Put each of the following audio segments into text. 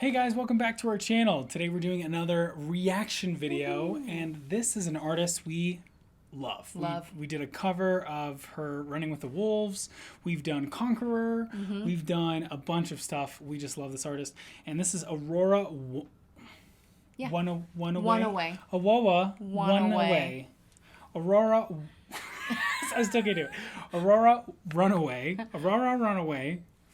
Hey guys, welcome back to our channel. Today we're doing another reaction video, and this is an artist we love. We did a cover of her Running with the Wolves. We've done Conqueror. We've done a bunch of stuff. We just love this artist. And this is Aurora One Away. Aurora I still can't do it. Aurora Runaway.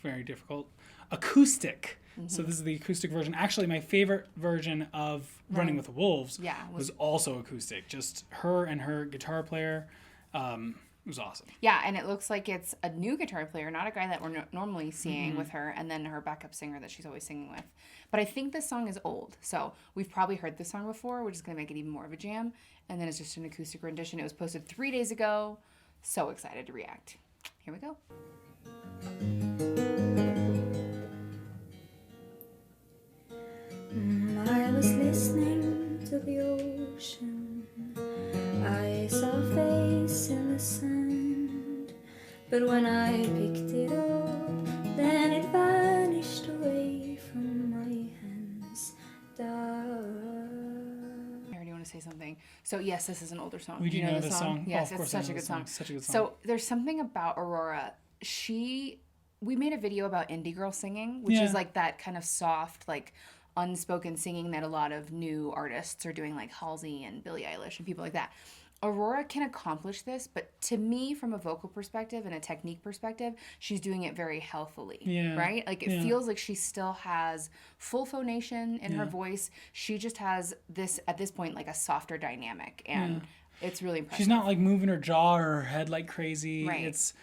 Very difficult. Acoustic. So this is the acoustic version. Actually, my favorite version of Running with the Wolves was also acoustic. Just her and her guitar player. It was awesome. Yeah, and it looks like it's a new guitar player, not a guy that we're normally seeing with her, and then her backup singer that she's always singing with. But I think this song is old, so we've probably heard this song before, which is going to make it even more of a jam. And then it's just an acoustic rendition. It was posted 3 days ago. So excited to react. Here we go. I was listening to the ocean. I saw a face in the sand, but when I picked it up, then it vanished away from my hands. I already want to say something. So yes, this is an older song. We do know the song. Yes, oh, of it's such a good song. Such a good song. So there's something about Aurora. We made a video about indie girl singing, which is like that kind of soft, like unspoken singing that a lot of new artists are doing, like Halsey and Billie Eilish and people like that. Aurora can accomplish this, but to me, from a vocal perspective and a technique perspective, she's doing it very healthily, right? Like it feels like she still has full phonation in her voice. She just has this, at this point, like a softer dynamic, and it's really impressive. She's not like moving her jaw or her head like crazy. Right. It's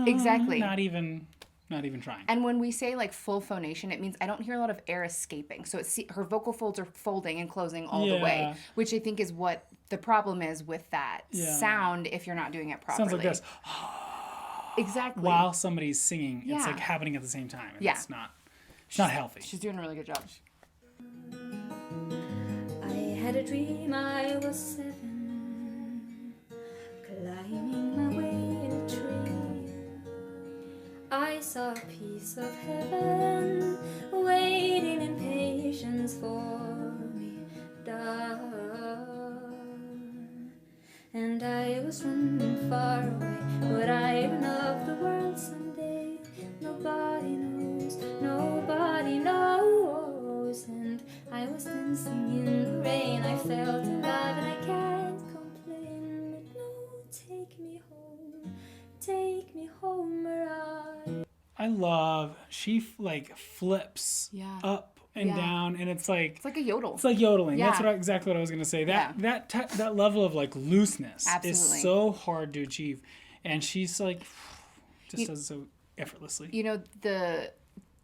exactly not even trying. And when we say like full phonation, it means I don't hear a lot of air escaping. So it's her vocal folds are folding and closing all the way, which I think is what the problem is with that sound if you're not doing it properly. Sounds like this. Exactly. While somebody's singing, it's like happening at the same time. And it's not healthy. She's doing a really good job. I had a dream I was 7, climbing my way in a tree. I saw a piece of heaven waiting in patience for me down. And I was running far away, but I ran of the world someday. Nobody knows, nobody knows. And I was dancing in the rain. I felt alive and I can't complain. But no, take me home where I love, she like flips up and down, and it's like a yodel. It's like yodeling. That's exactly what I was gonna say. That level of like looseness is so hard to achieve, and she's like just does it so effortlessly. You know, the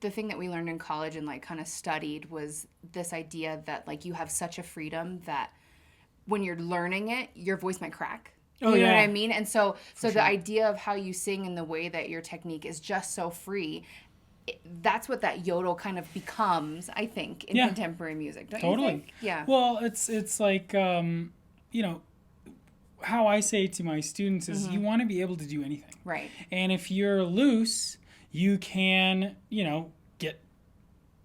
thing that we learned in college and like kind of studied was this idea that like you have such a freedom that when you're learning it, your voice might crack. You know what I mean? And so the idea of how you sing and the way that your technique is just so free, that's what that yodel kind of becomes, I think, in contemporary music. Don't you think? Yeah. Well, it's like, you know, how I say to my students is you want to be able to do anything. Right. And if you're loose, you can, you know,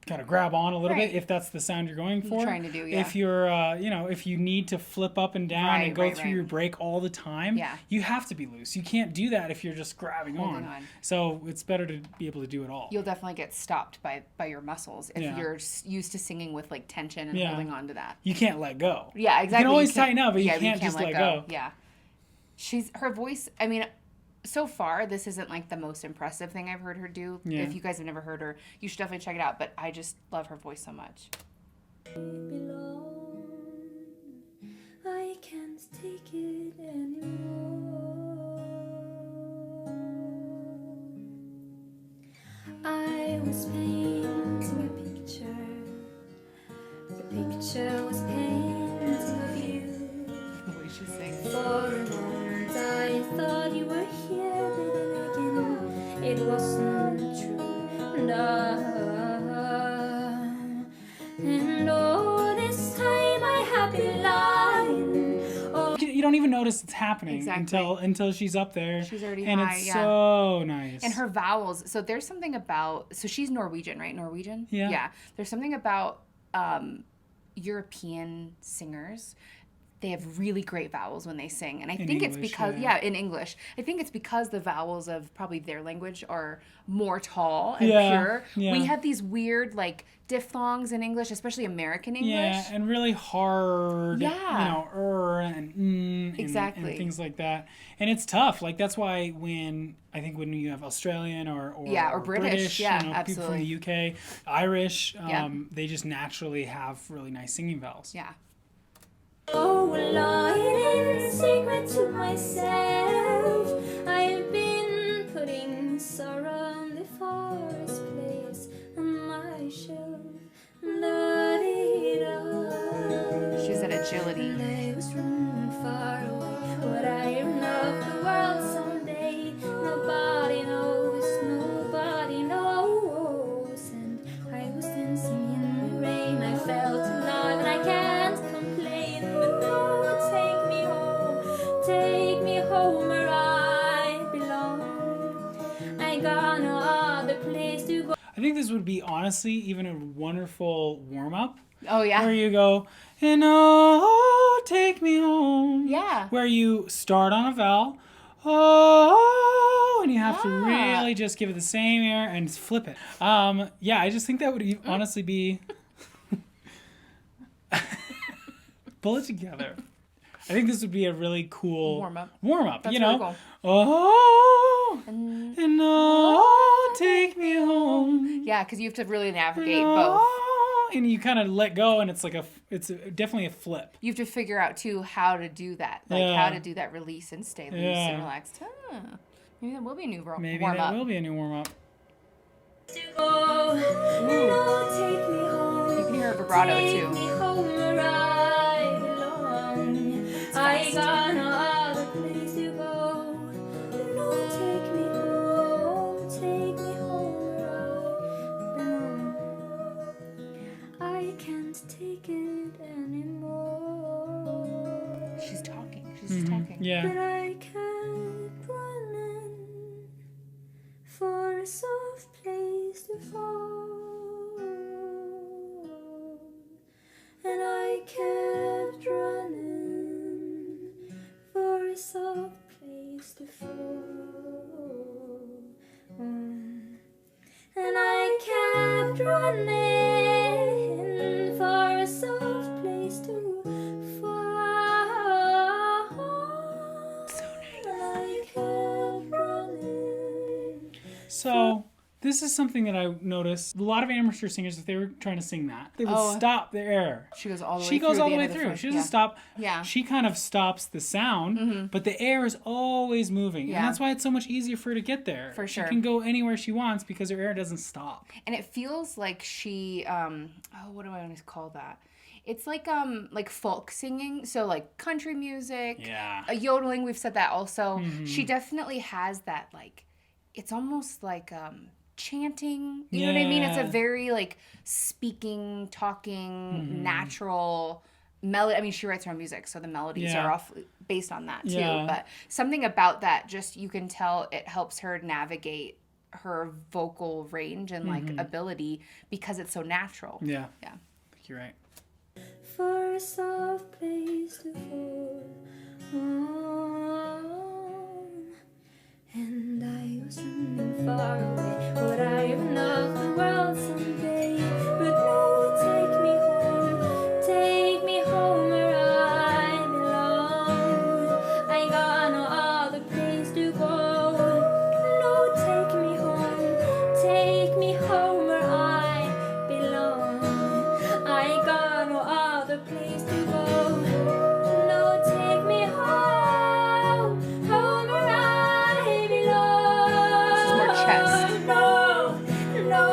kind of grab on a little bit if that's the sound you're going for. Trying to do, If you're, you know, if you need to flip up and down and go through your break all the time, you have to be loose. You can't do that if you're just grabbing on. So it's better to be able to do it all. You'll definitely get stopped by your muscles if you're used to singing with like tension and holding on to that. You can't let go. Yeah, exactly. You can always tighten up, but you can't just let go. Yeah. Her voice, I mean, so far, this isn't like the most impressive thing I've heard her do. If you guys have never heard her, you should definitely check it out. But I just love her voice so much. I can't take it anymore. I was painting a picture. The picture was painting of you. The way she sings. For a moment I thought you were here, but then again it wasn't true. And all this time I have been lying. You don't even even notice it's happening Exactly. until she's up there. She's already and high, it's yeah. so nice. And her vowels. So there's something about. So she's Norwegian, right? Norwegian. Yeah. Yeah. There's something about European singers. They have really great vowels when they sing, and I think it's English, because in English. I think it's because the vowels of probably their language are more tall and pure. Yeah. We have these weird like diphthongs in English, especially American English. Yeah, and really hard. Yeah. You know, and and Exactly. things like that. And it's tough. Like that's why when you have Australian or British, yeah, you know, people from absolutely. the UK, Irish, Yeah. they just naturally have really nice singing vowels. Yeah. Oh, lying in secret to myself, I've been putting sorrow on the forest place on my shelf. Da-dee-da. She said agility. And I was running far away. Would I run off the world someday? Nobody knows, nobody knows. And I was dancing in the rain. I felt alive and I can't complain. But no, take me home where I belong. I got no other place to go. I think this would be honestly even a wonderful warm up. Oh yeah. Where you go, and oh, take me home. Yeah. Where you start on a vowel, oh, and you have to really just give it the same air and flip it. Yeah, I just think that would honestly be pull it together. I think this would be a really cool Warm up. You That's know, really cool. oh, and oh, take me home. Yeah, because you have to really navigate And both. oh, and you kind of let go, and it's like definitely a flip. You have to figure out too how to do that, like Yeah. how to do that release and stay loose Yeah. and relaxed. Maybe that will be a new Maybe warm that up. will be a new warm up. To go. No, take me home. You can hear a vibrato Take too. me home where I belong. I got no other place to go. No, take me home where I belong. I can't take it anymore. She's talking. She's just talking. Yeah. But I kept running for a soft place to fall. And I kept running for a soft place to fall. And I kept running for a soft place to fall. So nice. And I kept running. So this is something that I noticed. A lot of amateur singers, if they were trying to sing that, they would stop their air. She goes all the way She through. goes all the end way of through. front. She doesn't Yeah. stop. Yeah. She kind of stops the sound, but the air is always moving. Yeah. And that's why it's so much easier for her to get there. For sure. She can go anywhere she wants because her air doesn't stop. And it feels like she what do I want to call that? It's like folk singing, so like country music, Yeah. yodeling, we've said that also. She definitely has that, like, it's almost like chanting, you know what I mean? It's a Yeah. very like speaking, talking, natural melody. I mean, she writes her own music, so the melodies Yeah. are off based on that too. Yeah. But something about that, just you can tell it helps her navigate her vocal range and like ability because it's so natural. Yeah. Yeah. I think you're right. For a soft place to fall on. And I was running far away. Would I even know the world someday? But no, take me home where I belong. I got no other place to go. No, take me home where I belong. I got no other place to go. No, take me home where I belong. This is more chest. No,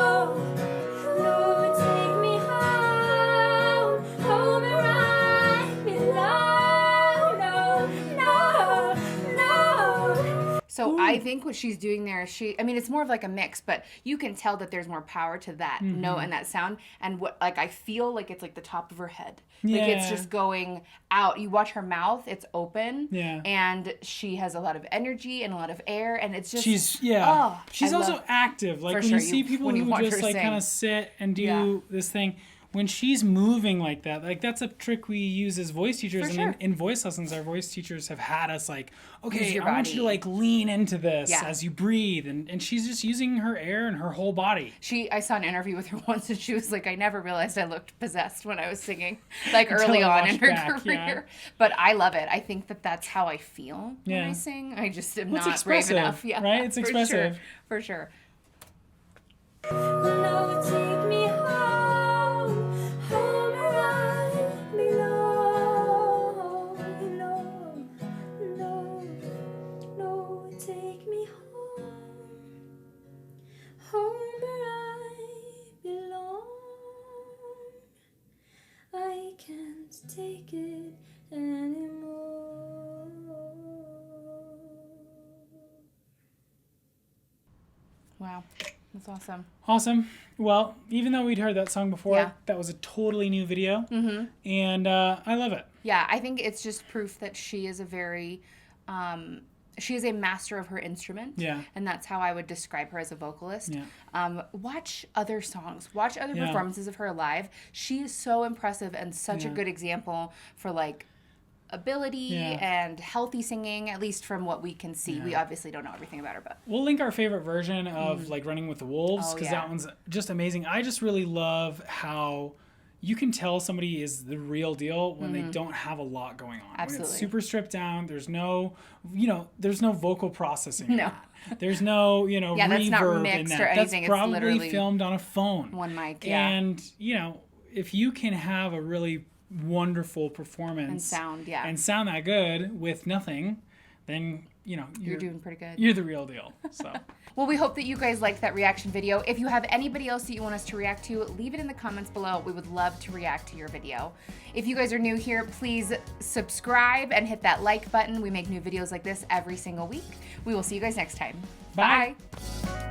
I think what she's doing there is it's more of like a mix, but you can tell that there's more power to that note and that sound. And what, like, I feel like it's like the top of her head. Yeah. Like it's just going out. You watch her mouth, it's open. Yeah. And she has a lot of energy and a lot of air, and it's just... She's also active. Like, when you see people who just, like, kind of sit and do this thing... When she's moving like that, like, that's a trick we use as voice teachers. In voice lessons, our voice teachers have had us like, okay, I want you to like lean into this as you breathe. And she's just using her air and her whole body. I saw an interview with her once, and she was like, I never realized I looked possessed when I was singing, like early on in her career. But I love it. I think that that's how I feel when I sing. I just am not brave enough. Yeah, right? It's expressive. For sure. Now take me home, home where I belong. No, take me home, home where I belong. I can't take it anymore. Wow. That's awesome. Awesome. Well, even though we'd heard that song before, that was a totally new video. And I love it. Yeah, I think it's just proof that she is a very... she is a master of her instrument. Yeah. And that's how I would describe her as a vocalist. Yeah. Watch other songs. Watch other performances of her live. She is so impressive and such a good example for, like, ability and healthy singing, at least from what we can see. We obviously don't know everything about her, but we'll link our favorite version of like Running with the Wolves, because that one's just amazing. I just really love how you can tell somebody is the real deal when they don't have a lot going on. Absolutely. When it's super stripped down, there's no vocal processing in that. There's no, reverb that's not mixed in that. or anything. That's probably it's literally filmed on a phone. One mic, And, if you can have a really wonderful performance and sound that good with nothing, then you're doing pretty good. You're the real deal. So well, we hope that you guys liked that reaction video. If you have anybody else that you want us to react to, leave it in the comments below. We would love to react to your video. If you guys are new here, please subscribe and hit that like button. We make new videos like this every single week. We will see you guys next time. Bye. Bye.